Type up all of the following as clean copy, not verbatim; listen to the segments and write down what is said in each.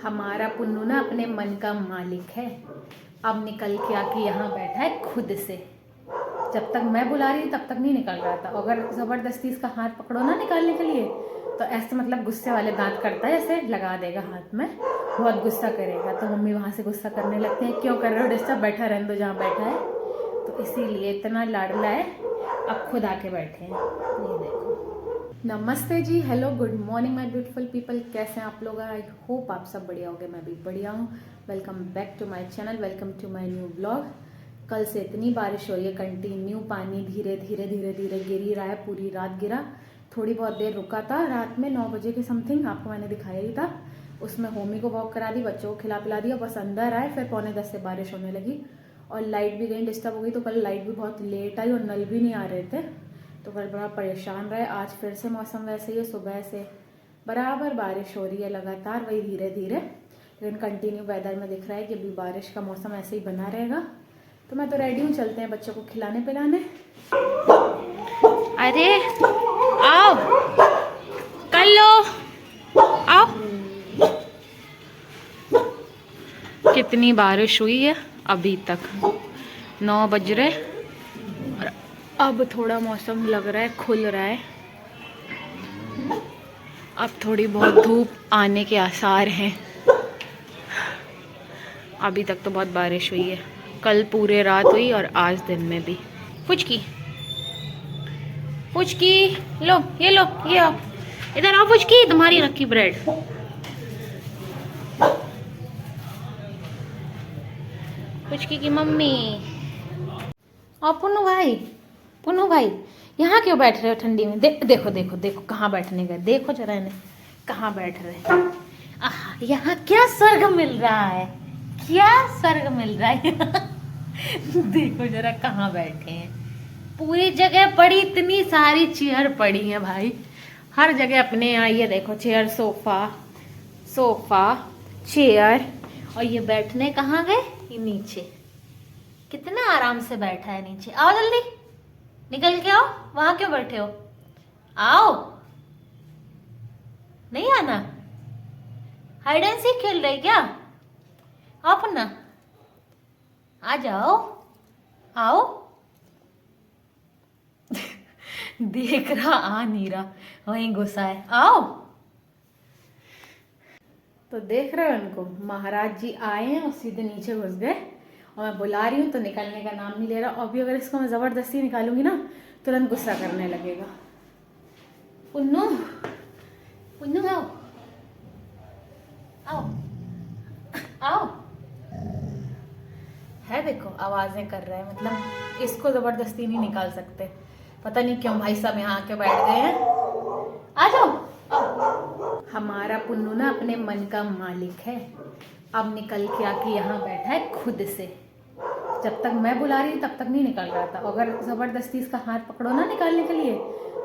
हमारा पुन्नू ना अपने मन का मालिक है। अब निकल के आके यहाँ बैठा है खुद से। जब तक मैं बुला रही थी तब तक नहीं निकल रहा था। अगर ज़बरदस्ती इसका हाथ पकड़ो ना निकालने के लिए तो ऐसे मतलब गुस्से वाले दांत करता है, ऐसे लगा देगा हाथ में, बहुत गुस्सा करेगा। तो मम्मी वहाँ से गुस्सा करने लगते हैं, क्यों कर रहे हो डिस्टर्ब, बैठा रहने दो जहाँ बैठा है। तो इसीलिए इतना लाडला है, अब खुद आके बैठे हैं। ये देखो। नमस्ते जी, hello, good morning my beautiful people. कैसे हैं आप लोग? आई होप आप सब बढ़िया होंगे, मैं भी बढ़िया हूँ। Welcome back to my channel, welcome to my new blog. कल से इतनी बारिश हो रही है, कंटिन्यू पानी धीरे धीरे धीरे धीरे गिर ही रहा है। पूरी रात गिरा, थोड़ी बहुत देर रुका था रात में 9 बजे के समथिंग, आपको मैंने दिखाया ही था। उसमें होमी को वॉक करा दी, बच्चों को खिला पिला दिया, बस अंदर आए। फिर 9:45 से बारिश होने लगी और लाइट भी गई, डिस्टर्ब हो गई। तो कल लाइट भी बहुत लेट आई और नल भी नहीं आ रहे थे, तो कल बड़ा परेशान रहे। आज फिर से मौसम वैसे ही है, सुबह से बराबर बारिश हो रही है लगातार, वही धीरे धीरे, लेकिन कंटिन्यू वेदर में दिख रहा है कि अभी बारिश का मौसम ऐसे ही बना रहेगा। तो मैं तो रेडी हूँ, चलते हैं बच्चों को खिलाने पिलाने। अरे आओ, कर लो, आओ। कितनी बारिश हुई है अभी तक, 9 बज रहे और अब थोड़ा मौसम लग रहा है खुल रहा है। अब थोड़ी बहुत धूप आने के आसार हैं। अभी तक तो बहुत बारिश हुई है, कल पूरे रात हुई और आज दिन में भी। फुचकी फुचकी, लो ये लो, ये आओ इधर आओ फुचकी, तुम्हारी रखी ब्रेड। फुचकी की मम्मी। और पुन्नू भाई यहाँ क्यों बैठ रहे हो ठंडी में? देखो देखो देखो कहाँ बैठने गए, देखो जरा इन्हें कहाँ बैठ रहे। यहाँ क्या स्वर्ग मिल रहा है, क्या स्वर्ग मिल रहा है। देखो जरा कहाँ बैठे हैं। पूरी जगह पड़ी, इतनी सारी चेयर पड़ी है भाई, हर जगह अपने यहाँ। ये देखो चेयर, सोफा सोफा चेयर, और ये बैठने कहाँ गए? ये नीचे, कितना आराम से बैठा है नीचे। आओ जल्दी निकल के आओ, वहां क्यों बैठे हो? आओ, नहीं आना? हाइड एंड सीक खेल रहे क्या? आओ पुन्ना, आ जाओ, आओ। देख रहा, आ नहीं रहा, वहीं घुसा है। आओ। तो देख रहे हो उनको, महाराज जी आए हैं और सीधे नीचे घुस गए। और मैं बुला रही हूँ तो निकलने का नाम नहीं ले रहा। अभी अगर इसको मैं जबरदस्ती निकालूंगी ना तुरंत गुस्सा करने लगेगा। पुन्नू, पुन्नू आओ, आओ, आओ। है देखो, आवाजें कर रहा है, मतलब इसको जबरदस्ती नहीं निकाल सकते। पता नहीं क्यों भाई साहब यहाँ आके बैठ गए हैं। आ जाओ, आओ। हमारा पुन्नू ना अपने मन का मालिक है। अब निकल के आके यहाँ बैठा है खुद से। जब तक मैं बुला रही थी तब तक नहीं निकल रहा था। अगर ज़बरदस्ती इसका हाथ पकड़ो ना निकालने के लिए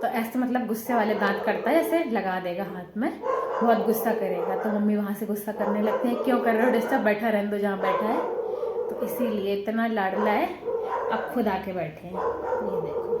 तो ऐसे मतलब गुस्से वाले दांत करता है, ऐसे लगा देगा हाथ में, बहुत गुस्सा करेगा। तो मम्मी वहाँ से गुस्सा करने लगते हैं, क्यों कर रहे हो डिस्टर्ब, बैठा रहने दो जहाँ बैठा है। तो इसीलिए इतना लाडला है, अब खुद आके बैठे हैं। ये देखो,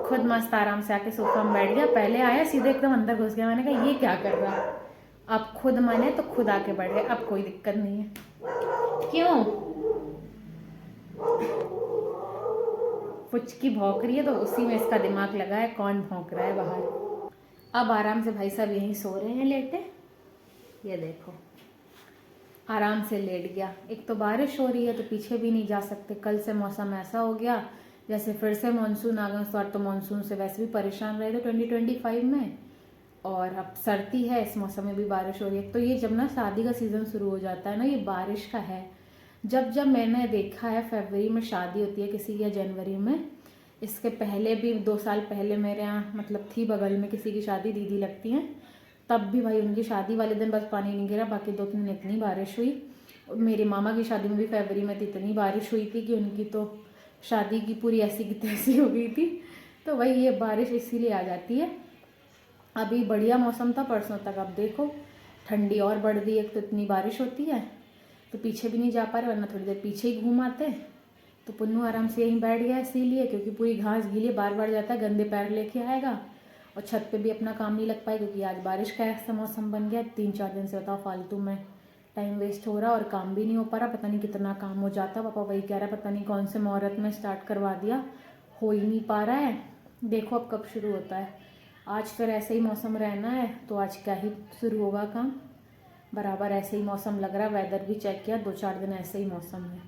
खुद मस्त आराम से आके सोफा में बैठ गया। पहले आया सीधे एकदम अंदर घुस गया। मैंने कहा ये क्या कर रहा है? अब खुद माने तो खुद आके बैठ गए, अब कोई दिक्कत नहीं है। क्यों? फुचकी भौंक रही है तो उसी में इसका दिमाग लगा है, कौन भौंक रहा है बाहर। अब आराम से भाई साहब यहीं सो रहे हैं लेटे। ये देखो, आराम से लेट गया। एक तो बारिश हो रही है तो पीछे भी नहीं जा सकते। कल से मौसम ऐसा हो गया जैसे फिर से मानसून आ गया। इस बार तो मानसून से वैसे भी परेशान रहे थे 2025 में, और अब सर्दी है, इस मौसम में भी बारिश हो रही है। तो ये जब ना शादी का सीज़न शुरू हो जाता है ना, ये बारिश का है। जब जब मैंने देखा है फरवरी में शादी होती है किसी की या जनवरी में, इसके पहले भी 2 साल पहले मेरे यहाँ मतलब थी बगल में किसी की शादी, दीदी लगती हैं, तब भी भाई उनकी शादी वाले दिन बस पानी नहीं गिरा, बाकी 2-3 दिन इतनी बारिश हुई। मेरी मामा की शादी में भी फरवरी में इतनी बारिश हुई थी कि उनकी तो शादी की पूरी ऐसी की तैसी हो गई थी। तो वही ये बारिश इसीलिए आ जाती है। अभी बढ़िया मौसम था परसों तक, अब देखो ठंडी और बढ़ गई। एक तो इतनी बारिश होती है तो पीछे भी नहीं जा पा रहे, वरना थोड़ी देर पीछे ही घूम आते। तो पुन्नू आराम से यहीं बैठ गया इसीलिए, क्योंकि पूरी घास गीली, बार बार जाता है, गंदे पैर लेके आएगा और छत पे भी अपना काम नहीं लग पाए क्योंकि आज बारिश का ऐसा मौसम बन गया। 3-4 दिन से बताओ फालतू में टाइम वेस्ट हो रहा और काम भी नहीं हो पा रहा। पता नहीं कितना काम हो जाता। पापा वही कह रहा है पता नहीं कौन से मुहूर्त में स्टार्ट करवा दिया, हो ही नहीं पा रहा है। देखो अब कब शुरू होता है। आज फिर ऐसे ही मौसम रहना है तो आज क्या ही शुरू होगा काम। बराबर ऐसे ही मौसम लग रहा है। वेदर भी चेक किया, 2-4 दिन ऐसे ही मौसम है।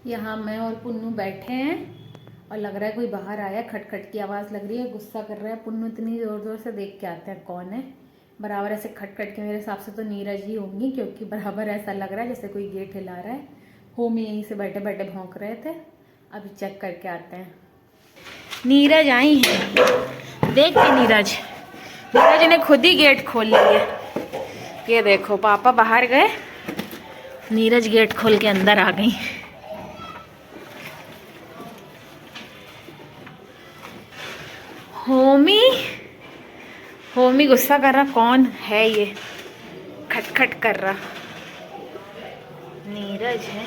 यहाँ मैं और पुन्नू बैठे हैं और लग रहा है कोई बाहर आया। खटखट की आवाज़ लग रही है, गुस्सा कर रहा है पुन्नू। इतनी ज़ोर ज़ोर से देख के आते हैं कौन है। बराबर ऐसे खटखट के मेरे हिसाब से तो नीरज ही होंगी क्योंकि बराबर ऐसा लग रहा है जैसे कोई गेट हिला रहा है। होमी यहीं से बैठे बैठे भौंक रहे थे। अभी चेक करके आते हैं। नीरज आई है, देखिए नीरज ने खुद ही गेट खोल लिया। ये देखो पापा बाहर गए, नीरज गेट खोल के अंदर आ गई। होमी गुस्सा कर रहा। कौन है ये खटखट कर रहा? नीरज है।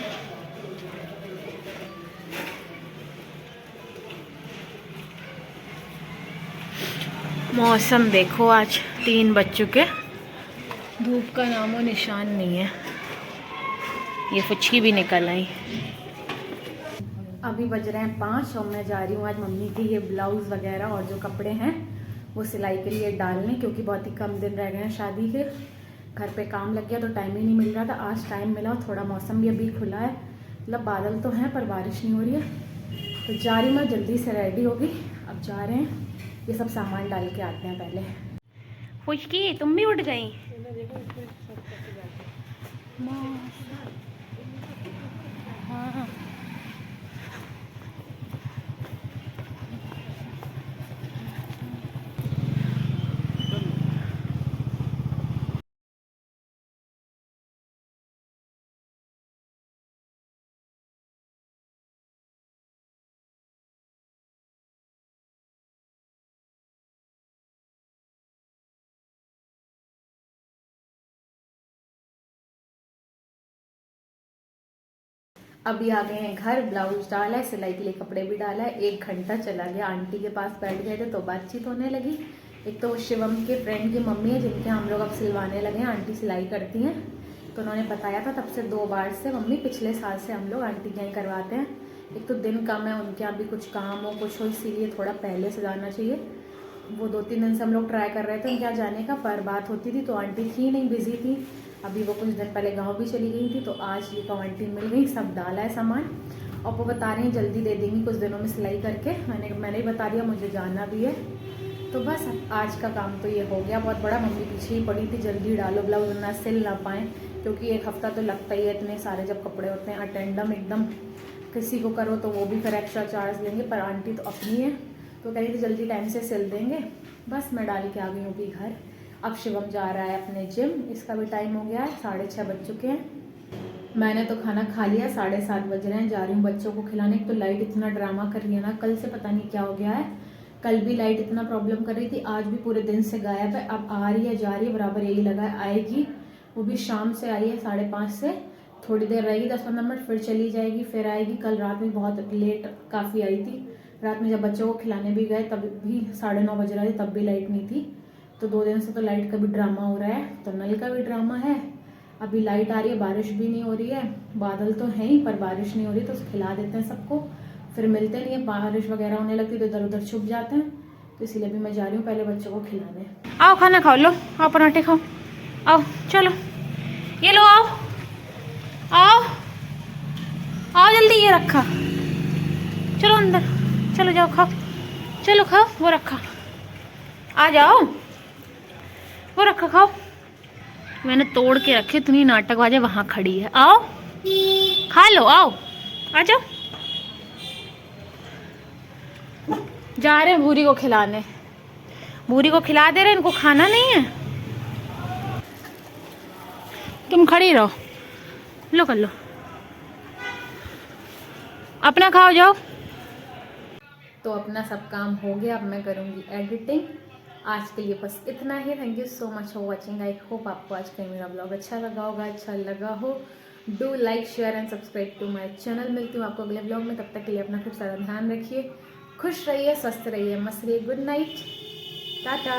मौसम देखो, आज 3 बज चुके, धूप का नामो निशान नहीं है। ये फुच्छी भी निकल आई। अभी बज रहे हैं 5 और मैं जा रही हूँ आज मम्मी की ये ब्लाउज़ वगैरह और जो कपड़े हैं वो सिलाई के लिए डालने, क्योंकि बहुत ही कम दिन रह गए हैं शादी के। घर पे काम लग गया तो टाइम ही नहीं मिल रहा था। आज टाइम मिला और थोड़ा मौसम भी अभी खुला है, मतलब बादल तो हैं पर बारिश नहीं हो रही है। तो जा रही मैं जल्दी से रेडी होगी। अब जा रहे हैं, ये सब सामान डाल के आते हैं पहले। फुचकी तुम भी उठ गई? हाँ अभी आ गए हैं घर। ब्लाउज डाला है, सिलाई के लिए कपड़े भी डाला है। 1 घंटा चला गया। आंटी के पास बैठ गए थे तो बातचीत होने लगी। एक तो शिवम के फ्रेंड की मम्मी है जिनके हम लोग अब सिलवाने लगे हैं। आंटी सिलाई करती हैं तो उन्होंने बताया था तब से 2 बार से मम्मी पिछले साल से हम लोग आंटी के यहाँ करवाते हैं। एक तो दिन कम है, उनके यहाँ भी कुछ काम हो कुछ हो, इसीलिए थोड़ा पहले से जाना चाहिए। वो 2-3 दिन से हम लोग ट्राई कर रहे थे उनके यहाँ जाने का, पर बात होती थी तो आंटी थी नहीं, बिजी थी। अभी वो कुछ दिन पहले गांव भी चली गई थी तो आज ये आंटी मिल गई। सब डाला है सामान और वो बता रही हैं जल्दी दे देंगी कुछ दिनों में सिलाई करके। मैंने ही बता दिया मुझे जाना भी है। तो बस आज का काम तो ये हो गया बहुत बड़ा। मम्मी पीछे ही पड़ी थी जल्दी डालो ब्लाउज वरना सिल ना पाएँ, क्योंकि 1 हफ्ता तो लगता ही है इतने सारे जब कपड़े होते हैं। अटेंडम एकदम किसी को करो तो वो भी फिर एक्स्ट्रा चार्ज लेंगे, पर आंटी तो अपनी है तो कहीं तो जल्दी टाइम से सिल देंगे। बस मैं डाल के आ गई हूँ भी घर। अब शिवम जा रहा है अपने जिम, इसका भी टाइम हो गया है, 6:30 बज चुके हैं। मैंने तो खाना खा लिया, 7:30 बज रहे हैं। जा रही हूँ बच्चों को खिलाने। तो लाइट इतना ड्रामा कर रही है ना, कल से पता नहीं क्या हो गया है। कल भी लाइट इतना प्रॉब्लम कर रही थी, आज भी पूरे दिन से गायब है। अब आ रही है जा रही है, बराबर यही लगा है आएगी। वो भी शाम से आई है 5:30 से, थोड़ी देर रहेगी 10-15 मिनट फिर चली जाएगी, फिर आएगी। कल रात में बहुत लेट काफ़ी आई थी। रात में जब बच्चों को खिलाने भी गए तब भी 9:30 बज रहे थे, तब भी लाइट नहीं थी। तो 2 दिन से तो लाइट का भी ड्रामा हो रहा है, तो नल का भी ड्रामा है। अभी लाइट आ रही है, बारिश भी नहीं हो रही है। बादल तो है ही पर बारिश नहीं हो रही, तो खिला देते हैं सबको, फिर मिलते नहीं है। बारिश वगैरह होने लगती तो इधर उधर छुप जाते हैं। तो इसीलिए भी मैं जा रही हूँ पहले बच्चों को खिलाने। आओ खाना खाओ, लो आओ पराठे खाओ, आओ चलो ये लो, आओ आओ आओ जल्दी, ये रखा, चलो अंदर, चलो जाओ खाओ, चलो खाओ, वो रखा, आ जाओ, वो रखा खाओ। मैंने तोड़ के रखी, इतनी नाटकबाज वहां खड़ी है। आओ खा लो, आओ आ जाओ। जा रहे हैं भूरी को खिलाने, भूरी को खिला दे रहे हैं, इनको खाना नहीं है। तुम खड़ी रहो, लो कर लो, अपना खाओ जाओ। तो अपना सब काम हो गया, अब मैं करूँगी एडिटिंग। आज के लिए बस इतना ही। Thank you so much for watching. I hope आपको आज का मेरा ब्लॉग अच्छा लगा होगा। अच्छा लगा हो do like share and subscribe to my channel. मिलती हूँ आपको अगले ब्लॉग में, तब तक के लिए अपना खूब सारा ध्यान रखिए, खुश रहिए, स्वस्थ रहिए, मस्त रहिए। Good night. टाटा।